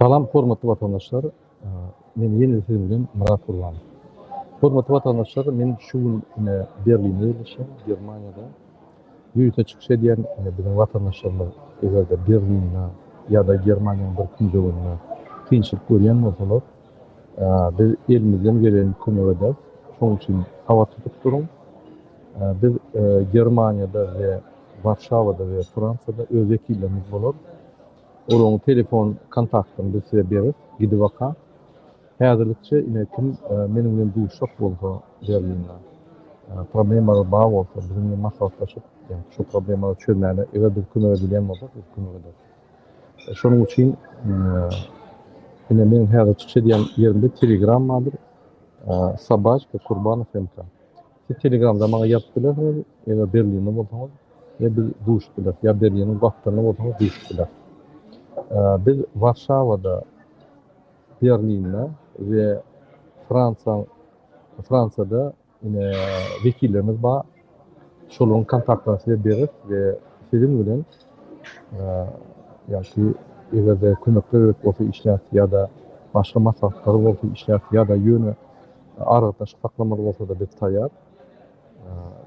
Salam hormatly vatandaşlar. Men ýene sizin bilen Murat Gurbanov. Hormatly vatandaşlar, men şu gün Berlinde ýaşaýan, Germaniýada. Ýurta çykyş edýän biziň vatandaşlarymyz egerde Berlinne ýa-da Germaniýanyň bir künjeginde kynçylyk görýän bolsalar, biz elimizden gelen kömek ederiz. Şoň üçin hawa tutup durun. Biz Germaniýada we Warşawada we Fransada öz wekillerimiz bolar. Olaryň telefon kontaktyny biz size berip, gidip baka. Häzirlikçe ine kim meniň bilen duşak bolsa Berlinde. Problemalar bar bolsa biziň bilen maslahatlaşyp, ýani şu problemleri çözmäne eger bir kömek edilýän bolsa, biz kömek ederiz. Şonuň üçin ine meniň häzir çykyş edýän ýerimde Telegram bardyr. Sabajka Kurbanov MK. Siz Telegramda maňa ýazyp bilersiňiz, eger Berlinde bolsaňyz, ýa biz duşup biler, ýa Berlinyň wagtlaryna bolsaňyz duşup biler. Biz Warşawada, Berlinne we Fransada ine wekillerimiz bar. Şolaryň kontaktlaryny size berip we sizin bilen ýa-ki egerde kömekler bolsa işler ýa-da başga maslahatlary bolsa işler ýa-da ýöne aradaşyk saklamaly bolsa da biz taýýar.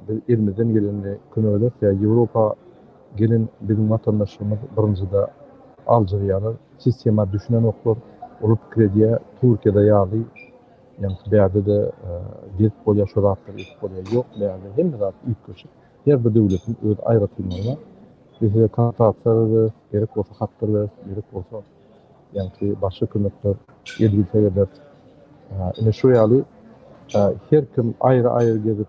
Biz elimizden geleni kömek ederiz ýa Ýewropa gelen biziň vatandaşlarymyz birinjide aljyrýar, sistema düşünen oklar, olup krediýe Türkiýede ýaly, ýani bäde de gelip bolýar şu zatlar, gelip bolýar ýok, bäde hemme zat üýtgeçip, her bir döwletiň öz aýratylmagy var. Bize kontaktlar gerek bolsa hatlar berip, gerek bolsa ýani başga kömekler edilse eder. Ine şu ýaly her kim aýry gezip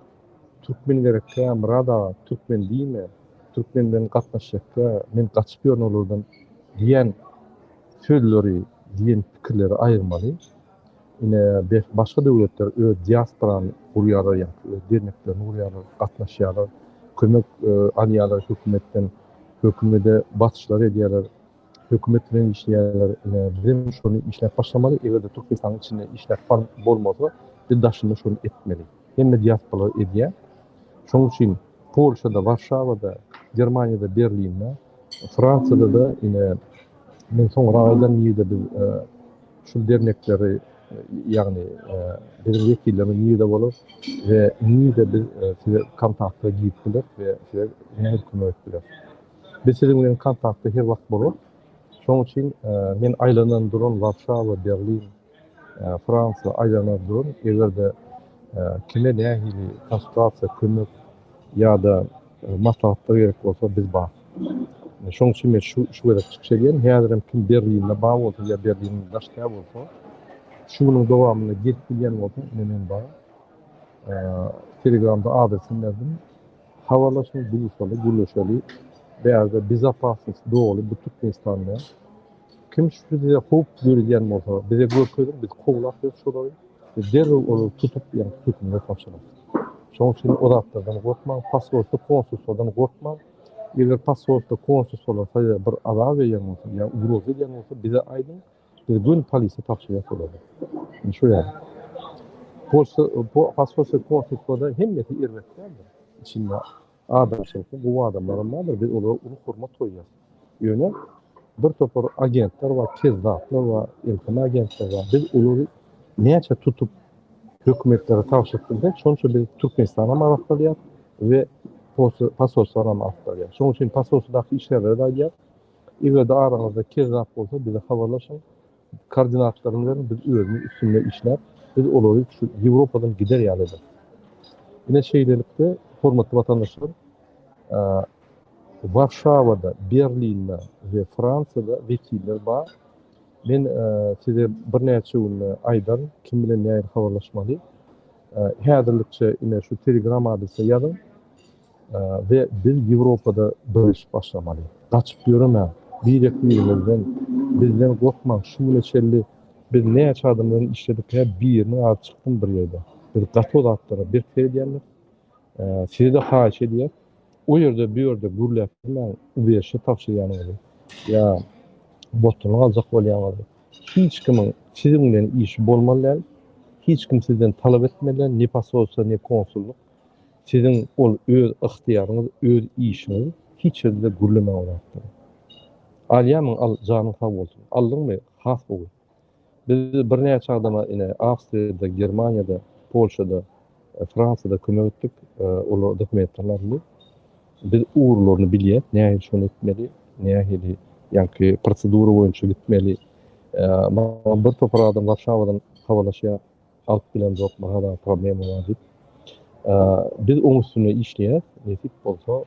türkmen gerekkä, murada türkmen diýme, türkmen bilen gatnaşjakka, men gaçyp ýörün olardan diýen sözleri, diýen pikirleri aýyrmaly. Ine başga döwletler öz diasporany gurýar, ýa-ni öz derneklerini gurýar, gatnaşýarlar, kömek alýarlar hökümetten, hökümete batışlar edýärler, hökümet bilen işleýärler. Bizim şonu işläp başlamaly, egerde Türkmenistan'yň içinde işläp bolmasa, biz daşynda şonu etmeli. Hemme diasporalar edýär. Şoň üçin Polşada, Warşawada, Germaniýada, Berlinde, Fransada da ine men soňra aýdan ýerde biz şu dernekleri ýagny biziň wekillerimiz ýerde bolar we ýerde biz size kontaktla gidip biler we size näme kömek biler. Biz siziň bilen kontaktda her wagt bolar. Şoň üçin men aýlanan duran Warşawa, Berlin, Fransa aýlanan duran egerde kime nähili konsultasiýa kömek ýa-da maslahatlar gerek bolsa biz bar. Şoň üçin men şu gerek çykyş edýän, häzir kim Berlinde bar bolsa ýa Berlinde daşka bolsa, şunyň dowamyny gelip bilýän bolsa, men bar. Telegramda adresini berdim. Hawalaşyp buluşaly, gurlaşaly. Bäze bizapaslyk dogly bu Türkmenistanda. Kim şu bize hop görýän bolsa, bize görkezip biz kowlap şolary derhal tutup ýa hökümete tapşyryp. Şoň üçin o zatlardan gorkmaň, pasportda, konsulstwadan gorkmaň. Eger pasportda, konsulstwada bir azar berýän bolsa, ýa ugroz edýän bolsa bize aýdyň, biz gün polisiýa tapşyrýar bolady. Şu ýaly. Pasportda, konsulstwada hemmeti irretlerdir. İçinde adam şekli, bu adamların vardır, biz onu hormat koyuyoruz. Yöne bir topar agentler var, kezzatlar var, elkama agentler var. Biz onları neyse tutup hükümetlere tavşırttık. Sonuçta biz Türkmenistan'a maraqtalıyız ve pasorslara maraqtalıyız. Sonuç için pasorsdaki işlerle de ayıyız. İvede aranızda kezzat olsa bize havalaşın. Koordinatlarını verin, biz özünü üstünde işler. Biz onları şu Avrupa'dan gider yerlidir. Yine şeylerlikte hormatly vatandaşlar, Warşawada, Berlinde we Fransada wekiller bar. Men size bir näçe gün aýdan kim bilen näme habarlaşmaly. Häzirlikçe ine şu Telegram adresine ýazyň we biz Ýewropada döwüş başlamaly. Gaçyp ýöremän, bizden gorkmaň, şu neçeli biz näçe adamlaryň işledik, birini alıp çykdym bir ýerde. Bir gato zatlara bir edýärler. Size de haýyş edýär. O ýerde bir ýerde gürläp bilen ubeşe tapşyrýan bolu. Ya botunu aljak bolýan bolu. Hiç kimin siziň bilen işi bolmaly. Hiç kim sizden talap etmeli, ne pasolsa ne konsulluk. Siziň ol öz ihtiýaryňyz, öz işiniz hiç ýerde gürlemäň bolar. Alýamyň al janyň sag bolsun. Aldyňmy? has bolýar. Biz bir näçe adama ine Awstriýada, Germaniýada, Polşada, Fransada kömek etdik. Olar dokumentlarny biz uğurlaryny bilýär, näme şonu etmeli, näme ýa-ki prosedura boýunça gitmeli. Bir topar adam Warşawadan habalaşýar, alyp bilen jok, bana problem bar diýip. Biz oň üstüne işleýär, näsip bolsa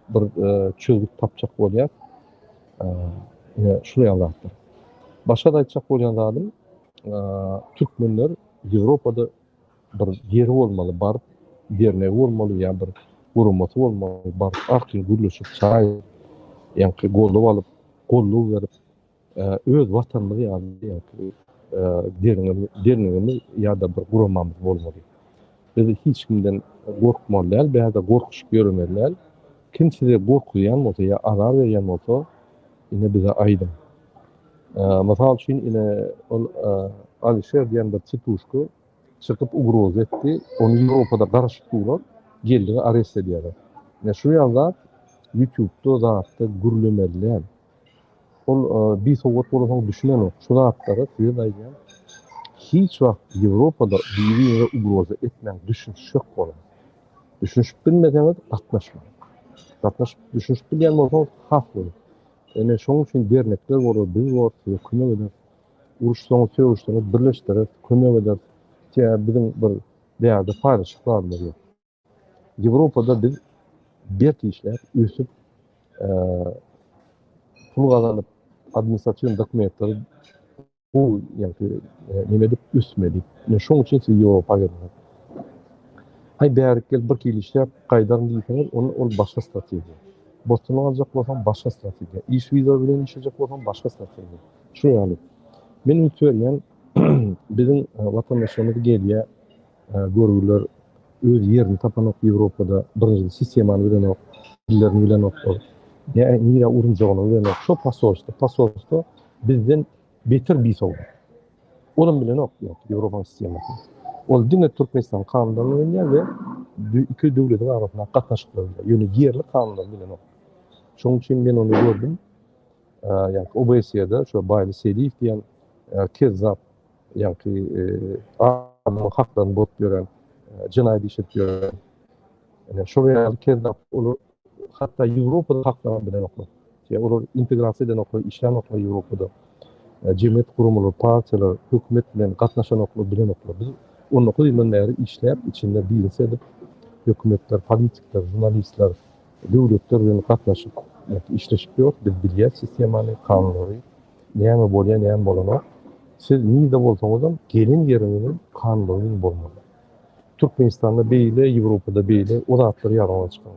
bir çözgüt tapjak bolýar. Şuny anlatdyr. Başga da aýtjak bolýan zadym, türkmenler Ýewropada bir ýeri bolmaly, baryp derne bolmaly, ýa bir gurulmasy bolmaly, baryp aklyň gürleşip çay ýa-ki gollap alyp, gollap berip, öz watanyny ýa-ki dernegimiz ýa-da bir guramamyz bolmaly. Biz hiç kimden gorkmaly, bäze gorkuş görmeli. Kim size gorkuyan bolsa ýa arar berýän bolsa, ine bize aýdym. Masal üçin ine ol Alişer diýen bir çytuşky çykyp ugroz etdi. Onu Ýewropada garaşdyrlar, geldi arest edýärler. Şu ýazda YouTube'da zatda gürlemelär. Ol bir sowat bolasyň düşünen ok. Şu zatlary size aýdýan. Hiç wagt Ýewropada birini ugroz etmän düşünüş ýok bolar. Düşünüp bilmeseňiz gatnaşma. Gatnaşyp düşünüp bilýän bolsaňyz has bolar. Ene şoň üçin dernekler bolar, biz bolar, kömek eder. Uruşsaňyz, söwüşsaňyz birleşdirip kömek eder. Bizim bir däýerde paýlaşyklar bar. Ýewropada biz berk işler üsüp pul gazanyp administrasiýon dokumentlary bu ýa-ki nime dip üsmedik. Şoň üçin siz Ýewropaga geldiňiz. Hay bärikkel bir kili işler gaýdan diýseniz, ol başga strategiýa. Bostony aljak bolsaň başga strategiýa. İş wiza bilen işlejek bolsaň başga strategiýa. Şu ýaly. Men ümitberýän bizim watandaşlarymyz gelýär, görgüler öz yerini tapan ok Ýewropada birinji sistemany bilen ok, dillerini bilen ok. Nire uruncagyny bilen ok. Şo pasortda bizden beter bir sow. Onun bilen ok Ýewropa sistemasy. Ol dine Türkmenistan kanunlaryny bilýär we iki döwletiň arasynda gatnaşyklar bilýär. Ýöne yerli kanunlar bilen ok. Şoň üçin men onu gördüm. Yani OBS'de şu Bayli Seliyev diyen kezzap yani adamın haklarını bot gören, cinayet işlet gören, yani şuraya kezzap olur. Hatta Avrupa'da haklarını bilen oklar. Yani olur integrasyon eden oklar, işleyen oklar Avrupa'da. Cemiyet kurumları, partiler, hükümet bilen katnaşan oklar, bilen oklar. Biz onun okul imanları işleyip içinde bilse edip hükümetler, politikler, jurnalistler, devletler bilen katnaşıp işleşip yok. Biz bilýär sistemany, kanunlary, näme bolýar, näme bolanok. Siz nide bolsaňyz gelin ýeriniň kanunlaryny bolmaly. Türkmenistanda beýle, Ýewropada beýle, o zatlary ýarana çykan.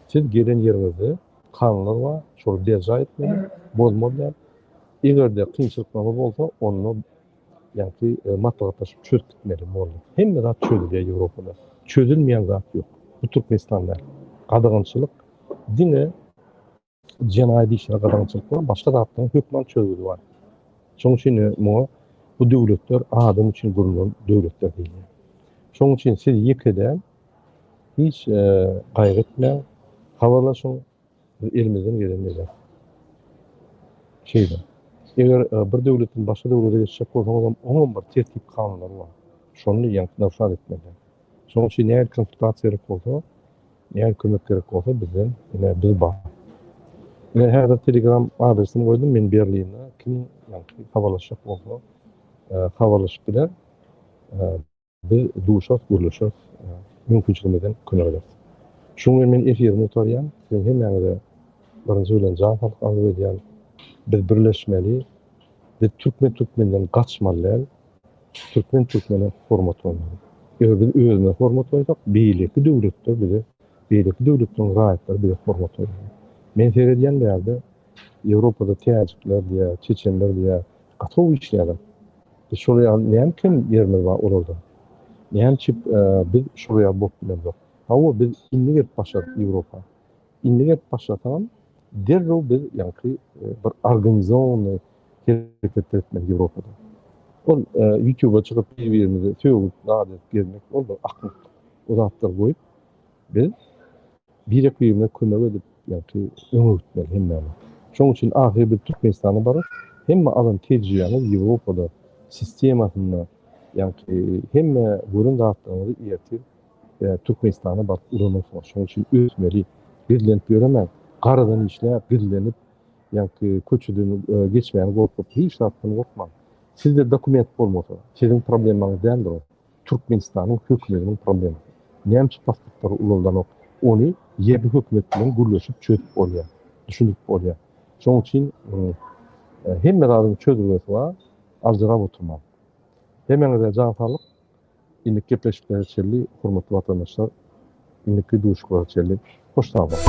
Siz gelin ýeriňizde kanunlar bar, şol beja etmeli, bozmaly. Egerde kynçylyklar bolsa, onu ýa-ki matbugatlaşyp çözüp gitmeli bolar. Hemme zat çözülýär Ýewropada. Çözülmeýän zat ýok. Bu Türkmenistanda gadagynçylyk, dine cinayet işler gadagynçylyk var, başga zatlaryň hökmen çözüldü var. Şoň üçin bu döwletler adam üçin gurulan döwletler diýilýär. Şoň üçin siz ýekeden hiç gaýry etme, habarlaşyň elimizden gelenleri. Eger bir döwletiň başga döwlete geçjek bolsaňyz, onun bir tertip kanunlary bar. Şonu ýa-da etmeli. Şoň üçin näme konsultasiýa gerek bolsa, näme kömek gerek bolsa bizden biz bar. Men her Telegram adresimi koydum. Men Berlin'de kim haberleşecek bolsa, haberleşip bilen biz duşak, gürleşik mümkinçiligimizden kömek ederiz. Şoňa men efirimi utarýan, sen hemmäňe birinji bilen jawap alyp edýän. Biz birleşmeli, biz Türkmenden gaçmaly, Türkmene hormat bolmaly. Eger biz özüne hormat koysak, beýleki döwletler bize, beýleki döwletiň raýatlary bize hormat koýmaly. Men seyrediyen bir yerde Avrupa'da Tacikler diye, Çeçenler diye gatow işlerler. Biz şuraya näme kim yerimiz var orada. Näme çip biz şuraya bok bilen yok. Hawa biz inni gep başladık Avrupa. Inni gep başlatan derro biz ýa-ki bir organizasiýony hareket etmek Avrupa'da. Ol YouTube'a çıkıp bir-birimizi söýüp daýat gezmek, ol da aklyk uzatlar goýup biz bir-birine kömek edip ýa-ki öňe gitmeli hemme. Şoň üçin ahyry bir Türkmenistany bar. Hemme adam tecrübeniz Avrupa'da sistemasında yani hemme burun dağıttığınızı iyetir. Türkmenistan'a bak ulanırsınız. Şunun için ötmeli. Birlenip göremem. Karadan işler birlenip yani köçüdüğünü geçmeyen korkup hiç dağıttığını korkmam. Sizde dokument olmasa, sizin probleminiz değildir o. Türkmenistan'ın hükümetinin problemi. Nemçi pasportları ulandan o. Onu yerli hükümetinin gürleşip çözüp oluyor. Düşünüp oluyor. Şunun için hemme dağının çözülmesi var. Azdıra oturmam. Hemen de can sağlık. İndik gepleşikleri çelli, hurmatlı vatandaşlar. İndik duşukları çelli. Hoş geldiniz.